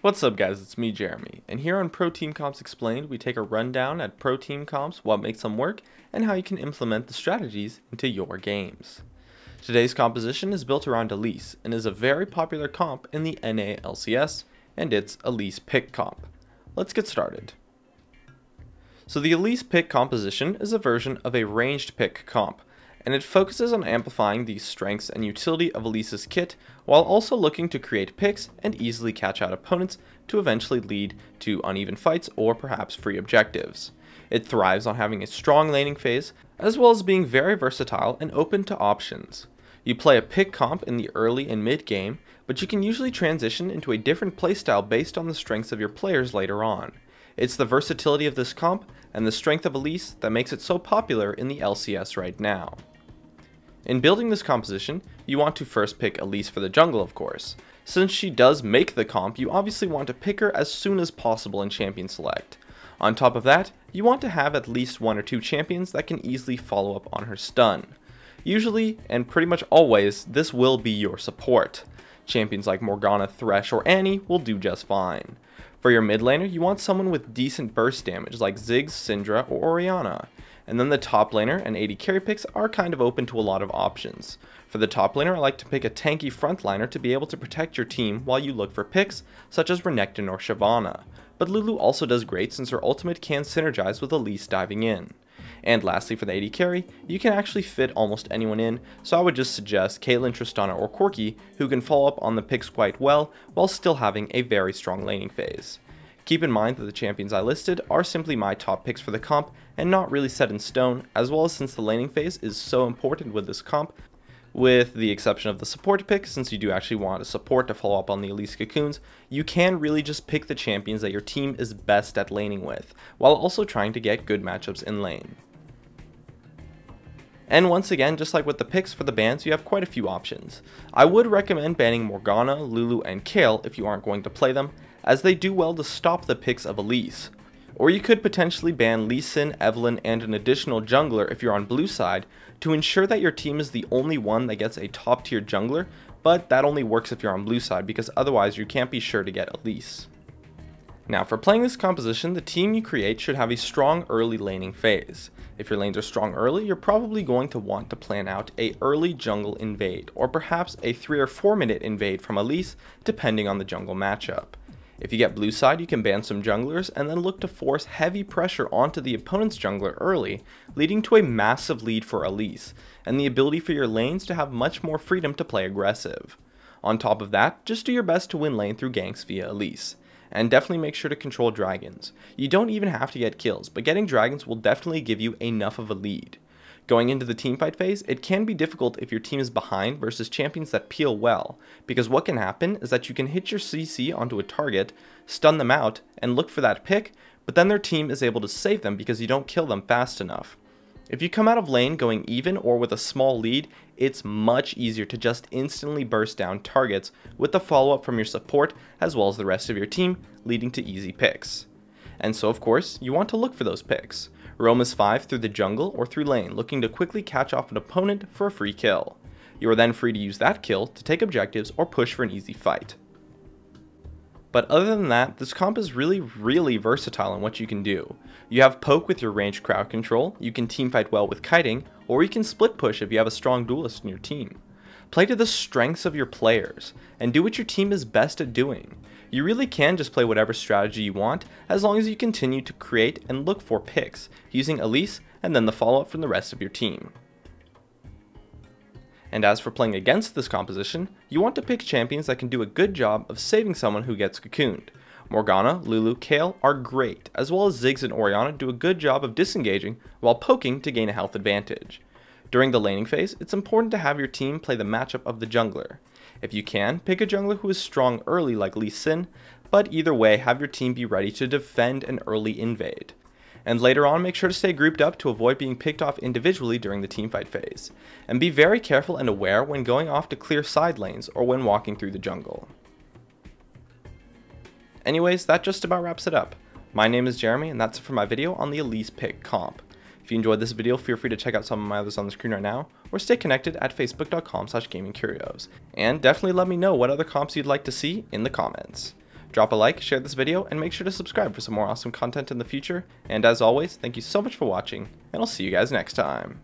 What's up guys, it's me Jeremy, and here on Pro Team Comps Explained we take a rundown at Pro Team Comps, what makes them work, and how you can implement the strategies into your games. Today's composition is built around Elise, and is a very popular comp in the NA LCS, and it's Elise pick comp. Let's get started. So the Elise pick composition is a version of a ranged pick comp, and it focuses on amplifying the strengths and utility of Elise's kit while also looking to create picks and easily catch out opponents to eventually lead to uneven fights or perhaps free objectives. It thrives on having a strong laning phase as well as being very versatile and open to options. You play a pick comp in the early and mid game, but you can usually transition into a different playstyle based on the strengths of your players later on. It's the versatility of this comp and the strength of Elise that makes it so popular in the LCS right now. In building this composition, you want to first pick Elise for the jungle, of course. Since she does make the comp, you obviously want to pick her as soon as possible in champion select. On top of that, you want to have at least 1 or 2 champions that can easily follow up on her stun. Usually, and pretty much always, this will be your support. Champions like Morgana, Thresh, or Annie will do just fine. For your mid laner, you want someone with decent burst damage like Ziggs, Syndra, or Orianna. And then the top laner and AD carry picks are kind of open to a lot of options. For the top laner, I like to pick a tanky frontliner to be able to protect your team while you look for picks such as Renekton or Shyvana. But Lulu also does great since her ultimate can synergize with Elise diving in. And lastly, for the AD carry, you can actually fit almost anyone in, so I would just suggest Caitlyn, Tristana, or Corki, who can follow up on the picks quite well while still having a very strong laning phase. Keep in mind that the champions I listed are simply my top picks for the comp and not really set in stone, as well as since the laning phase is so important with this comp, with the exception of the support pick, since you do actually want a support to follow up on the Elise cocoons, you can really just pick the champions that your team is best at laning with, while also trying to get good matchups in lane. And once again, just like with the picks for the bans, you have quite a few options. I would recommend banning Morgana, Lulu, and Kayle if you aren't going to play them, as they do well to stop the picks of Elise. Or you could potentially ban Lee Sin, Evelynn, and an additional jungler if you're on blue side to ensure that your team is the only one that gets a top tier jungler, but that only works if you're on blue side because otherwise you can't be sure to get Elise. Now for playing this composition, the team you create should have a strong early laning phase. If your lanes are strong early, you're probably going to want to plan out a early jungle invade, or perhaps a 3 or 4 minute invade from Elise depending on the jungle matchup. If you get blue side, you can ban some junglers and then look to force heavy pressure onto the opponent's jungler early, leading to a massive lead for Elise, and the ability for your lanes to have much more freedom to play aggressive. On top of that, just do your best to win lane through ganks via Elise, and definitely make sure to control dragons. You don't even have to get kills, but getting dragons will definitely give you enough of a lead. Going into the teamfight phase, it can be difficult if your team is behind versus champions that peel well, because what can happen is that you can hit your CC onto a target, stun them out, and look for that pick, but then their team is able to save them because you don't kill them fast enough. If you come out of lane going even or with a small lead, it's much easier to just instantly burst down targets with the follow-up from your support as well as the rest of your team, leading to easy picks. And so of course, you want to look for those picks. Roam as 5 through the jungle or through lane, looking to quickly catch off an opponent for a free kill. You are then free to use that kill to take objectives or push for an easy fight. But other than that, this comp is really versatile in what you can do. You have poke with your ranged crowd control, you can teamfight well with kiting, or you can split push if you have a strong duelist in your team. Play to the strengths of your players, and do what your team is best at doing. You really can just play whatever strategy you want, as long as you continue to create and look for picks, using Elise and then the follow-up from the rest of your team. And as for playing against this composition, you want to pick champions that can do a good job of saving someone who gets cocooned. Morgana, Lulu, Kayle are great, as well as Ziggs and Orianna do a good job of disengaging while poking to gain a health advantage. During the laning phase, it's important to have your team play the matchup of the jungler. If you can, pick a jungler who is strong early like Lee Sin, but either way have your team be ready to defend an early invade. And later on, make sure to stay grouped up to avoid being picked off individually during the teamfight phase. And be very careful and aware when going off to clear side lanes or when walking through the jungle. Anyways, that just about wraps it up. My name is Jeremy, and that's it for my video on the Elise pick comp. If you enjoyed this video, feel free to check out some of my others on the screen right now, or stay connected at facebook.com/gamingcurios. And definitely let me know what other comps you'd like to see in the comments. Drop a like, share this video, and make sure to subscribe for some more awesome content in the future. And as always, thank you so much for watching, and I'll see you guys next time.